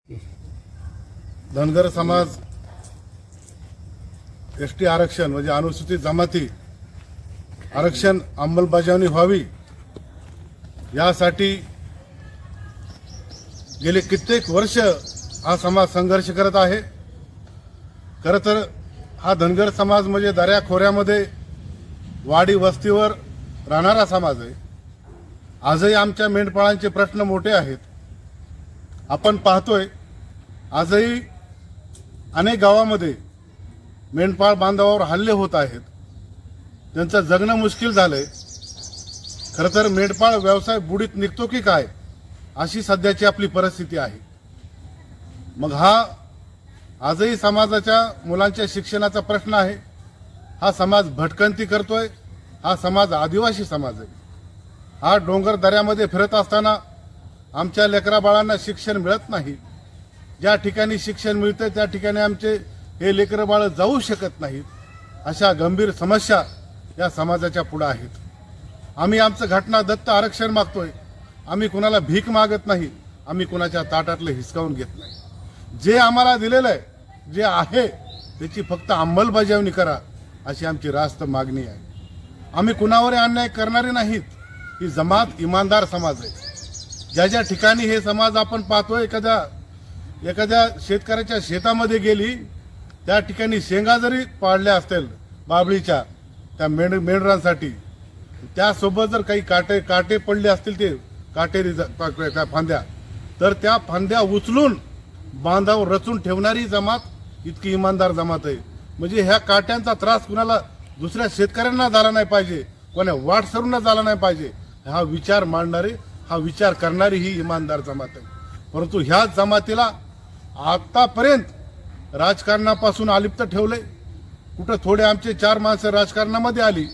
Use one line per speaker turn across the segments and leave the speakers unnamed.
धनगर समाज एसटी आरक्षण म्हणजे अनुसूचित जमाती आरक्षण अंमलबजावणी व्हावी यासाठी गेले कित्येक वर्ष हा समाज संघर्ष करत आहे। खरं तर हा धनगर समाज म्हणजे दऱ्याखोऱ्यामध्ये वाडी वस्तीवर राहणारा समाज आहे। आजही आमच्या मेंढपाळांचे प्रश्न मोठे आहेत। आपण पाहतोय आजही अनेक गावामध्ये मेंढपाळ बांधवावर हल्ले होत आहेत, त्यांचं जगणं मुश्किल झालंय। खरं तर मेंढपाळ व्यवसाय बुडीत निघतो की काय अशी सध्याची आपली परिस्थिती आहे। मग हा आजही समाजाच्या मुलांच्या शिक्षणाचा प्रश्न आहे। हा समाज भटकंती करतोय। हा समाज आदिवासी समाज आहे। हा डोंगर दऱ्यामध्ये फिरत असताना आमच्या लेकरा बाळांना शिक्षण मिळत नाही। ज्या ठिकाणी शिक्षण मिळतं त्या ठिकाणी आमचे हे लेकरं बाळ जाऊ शकत नाहीत। अशा गंभीर समस्या या समाजाच्या पुढे आहेत। आम्ही आमचं घटना दत्त आरक्षण मागतोय। आम्ही कुणाला भीक मागत नाही। आम्ही कुणाच्या ताटातलं हिसकावून घेत नाही। जे आम्हाला दिलेलं आहे, जे आहे त्याची फक्त अंमलबजावणी करा अशी आमची रास्त मागणी आहे। आम्ही कुणावर अन्याय करणारे नाहीत। ही जमात इमानदार समाज आहे। ज्या ज्या ठिकाणी हे समाज आपण पाहतोय, एखाद्या शेतकऱ्याच्या शेतामध्ये गेली त्या ठिकाणी शेंगा जरी पाडल्या असतील बाबळीच्या त्या मेंढरांसाठी, त्यासोबत जर काही काटे पडले असतील ते काटेरी फांद्या, तर त्या फांद्या उचलून बांधावर रचून ठेवणारी जमात इतकी इमानदार जमात आहे। म्हणजे ह्या काट्यांचा त्रास कुणाला दुसऱ्या शेतकऱ्यांना झाला नाही पाहिजे, कोणा वाटसरूंना झाला नाही पाहिजे, हा विचार मांडणारे, हा विचार करणारी ही इमानदार जमात आहे। परंतु ह्या जमातीला आतापर्यंत राजकारणापासून अलिप्त ठेवले। कुठं थोडे आमचे चार माणसं राजकारणामध्ये आली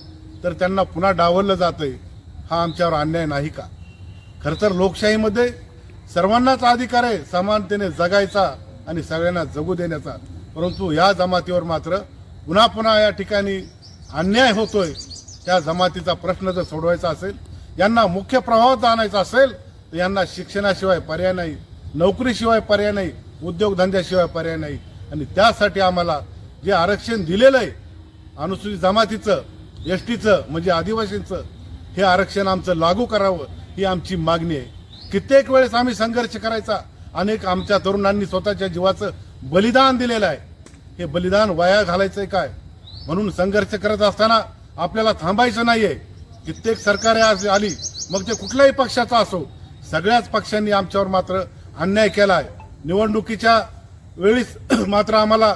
तर त्यांना पुन्हा डावललं जातंय। हा आमच्यावर अन्याय नाही का? खरं तर लोकशाहीमध्ये सर्वांनाच अधिकार आहे समानतेने जगायचा आणि सगळ्यांना जगू देण्याचा। परंतु या जमातीवर मात्र पुन्हा पुन्हा या ठिकाणी अन्याय होतोय। त्या जमातीचा प्रश्न जर सोडवायचा असेल, यांना मुख्य प्रवाहात आणायचा असेल तर यांना शिक्षणाशिवाय पर्याय नाही, नोकरीशिवाय पर्याय नाही, उद्योगधंद्याशिवाय पर्याय नाही। आणि त्यासाठी आम्हाला जे आरक्षण दिलेलं आहे अनुसूचित जमातीचं, एसटीचं म्हणजे आदिवासींचं, हे आरक्षण आमचं लागू करावं ही आमची मागणी आहे। कित्येक वेळेस आम्ही संघर्ष करायचा। अनेक आमच्या तरुणांनी स्वतःच्या जीवाचं बलिदान दिलेलं आहे। हे बलिदान वाया घालायचंय काय? म्हणून संघर्ष करत असताना आपल्याला थांबायचं नाहीये। कित्येक सरकारे आली, मग ते कुठल्याही पक्षाचा असो, सगळ्याच पक्षांनी आमच्यावर मात्र अन्याय केलाय। निवडणुकीच्या वेळीस मात्र आम्हाला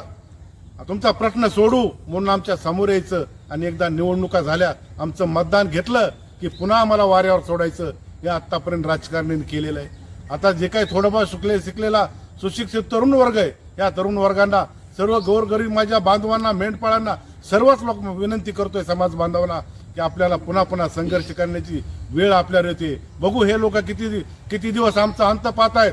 तुमचा प्रश्न सोडू म्हणून आमच्या समोर यायचं आणि एकदा निवडणुका झाल्या, आमचं मतदान घेतलं की पुन्हा आम्हाला वाऱ्यावर सोडायचं। हे आतापर्यंत राजकारण्यांनी केलेलं आहे। आता जे काही थोडंफार शिकलेला सुशिक्षित तरुण वर्ग आहे, या तरुण वर्गांना, सर्व गोरगरीब माझ्या बांधवांना, मेंढपाळांना, सर्वच लोक विनंती करतोय समाज बांधवांना की आपल्याला पुन्हा पुन्हा संघर्ष करण्याची वेळ आपल्याला येते। बघू हे लोक किती दिवस आमचा अंत पाहतायत।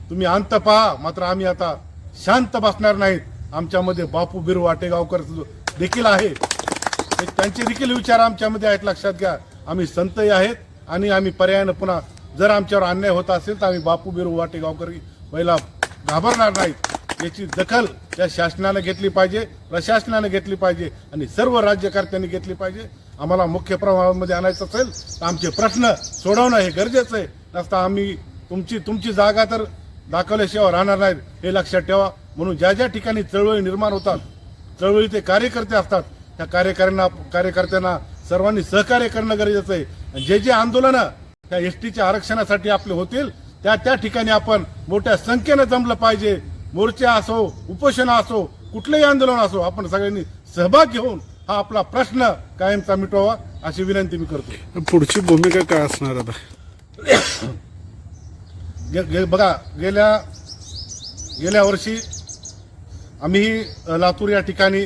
तुम्ही अंत पहा, मात्र आम्ही आता शांत बसणार नाहीत। आमच्यामध्ये बापू बिरू वाटेगावकर देखील आहे, त्यांचे देखील विचार आमच्यामध्ये आहेत, लक्षात घ्या। आम्ही संतही आहेत आणि आम्ही पर्यायानं पुन्हा जर आमच्यावर अन्याय होत असेल तर आम्ही बापू बिरू वाटेगावकर पहिला घाबरणार नाहीत। याची दखल त्या शासनानं घेतली पाहिजे, प्रशासनानं घेतली पाहिजे आणि सर्व राज्यकर्त्यांनी घेतली पाहिजे। आम्हाला मुख्य प्रवाहामध्ये आणायचं असेल तर आमचे प्रश्न सोडवणं हे गरजेचं आहे। नसता आम्ही तुमची जागा तर दाखवल्याशिवाय राहणार नाहीत, हे लक्षात ठेवा। म्हणून ज्या ज्या ठिकाणी चळवळी निर्माण होतात, चळवळीचे कार्यकर्ते असतात, त्या कार्यकर्त्यांना सर्वांनी सहकार्य करणं गरजेचं आहे। जे आंदोलनं त्या एसटीच्या आरक्षणासाठी आपले होतील त्या ठिकाणी आपण मोठ्या संख्येनं जमलं पाहिजे। मोर्चे असो, उपोषण असो, कुठलंही आंदोलन असो, आपण सगळ्यांनी सहभाग घेऊन हा आपला प्रश्न कायमचा मिटवावा अशी विनंती मी करतो।
पुढची भूमिका काय असणार आता?
बघा, गेल्या वर्षी आम्ही लातूर या ठिकाणी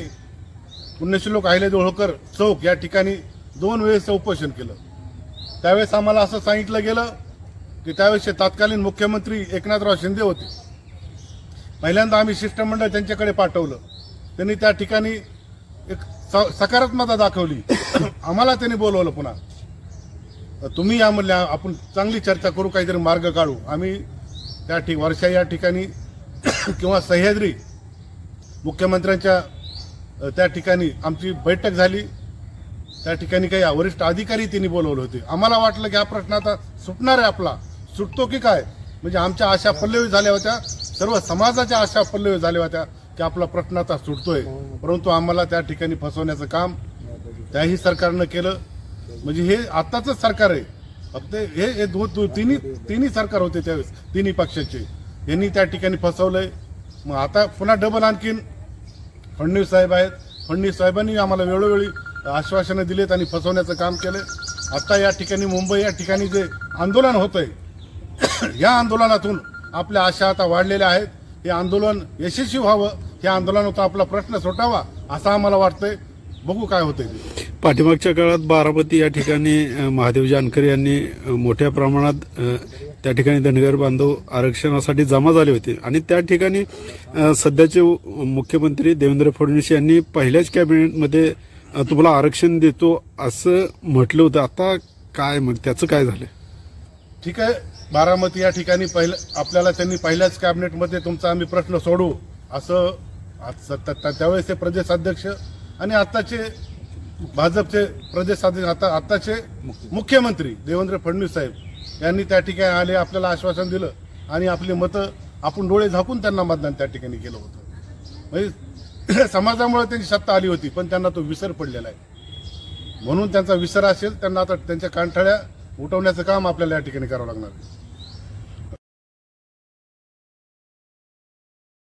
पुण्यश्लोक अहिल्यादेवी होळकर चौक या ठिकाणी 2 वेळेस उपोषण केलं। त्यावेळेस आम्हाला असं सांगितलं गेलं की त्यावेळेस तत्कालीन मुख्यमंत्री एकनाथराव शिंदे होते। पहिल्यांदा आम्ही शिष्टमंडळ त्यांच्याकडे पाठवलं, त्यांनी त्या ठिकाणी एक सकारात्मकता दाखवली। आम्हाला त्यांनी बोलवलं पुन्हा, तुम्ही यामधल्या आपण चांगली चर्चा करू, काहीतरी मार्ग काढू। आम्ही वर्षा या ठिकाणी किंवा सह्याद्री मुख्यमंत्र्यांच्या त्या ठिकाणी आमची बैठक झाली. त्या ठिकाणी काही वरिष्ठ अधिकारी त्यांनी बोलवले होते. आम्हाला वाटलं की हा प्रश्न आता सुटणार आहे, आपला सुटतो की काय, म्हणजे आमच्या आशा पल्लवी झाल्या होत्या, सर्व समाजाच्या आशा पल्लवी झाल्या होत्या की आपला प्रश्न आता सुटतोय. परंतु आम्हाला त्या ठिकाणी फसवण्याचं काम त्याही सरकारनं केलं. म्हणजे हे आताच सरकार आहे, फक्त हे तिन्ही सरकार होते त्यावेळेस, तिन्ही पक्षाचे, यांनी त्या ठिकाणी फसवलंय. मग आता पुन्हा डबल आणखीन फडणवीस साहेब आहेत. फडणवीस साहेबांनी आम्हाला वेळोवेळी आश्वासनं दिलेत आणि फसवण्याचं काम केलंय. आता या ठिकाणी मुंबई या ठिकाणी जे आंदोलन होतंय, या आंदोलनातून आपल्या आशा आता वाढलेल्या आहेत. हे आंदोलन यशस्वी व्हावं, या आंदोलनातून आपला प्रश्न सुटावा असं आम्हाला वाटतंय. बघू काय होतंय ते.
पाठीमागच्या काळात बारामती या ठिकाणी महादेव जानकर यांनी मोठ्या प्रमाणात त्या ठिकाणी धनगर बांधव आरक्षणासाठी जमा झाले होते आणि त्या ठिकाणी सध्याचे मुख्यमंत्री देवेंद्र फडणवीस यांनी पहिल्याच कॅबिनेटमध्ये तुम्हाला आरक्षण देतो असं म्हटलं होतं. आता काय मग त्याचं काय झालं?
ठीक आहे, बारामती या ठिकाणी आपल्याला त्यांनी पहिल्याच कॅबिनेटमध्ये तुमचा आम्ही प्रश्न सोडू असं त्यावेळेस ते प्रदेशाध्यक्ष आणि आताचे भाजपचे प्रदेशाध्यक्ष आताचे मुख्यमंत्री देवेंद्र फडणवीस साहेब यांनी त्या ठिकाणी आले, आपल्याला आश्वासन दिलं आणि आपली मतं आपण डोळे झाकून त्यांना मतदान त्या ठिकाणी केलं होतं. म्हणजे समाजामुळे त्यांची सत्ता आली होती, पण त्यांना तो विसर पडलेला आहे. म्हणून त्यांचा विसर असेल, त्यांना आता त्यांच्या कानठळ्या उठवण्याचं काम आपल्याला या ठिकाणी करावं लागणार आहे.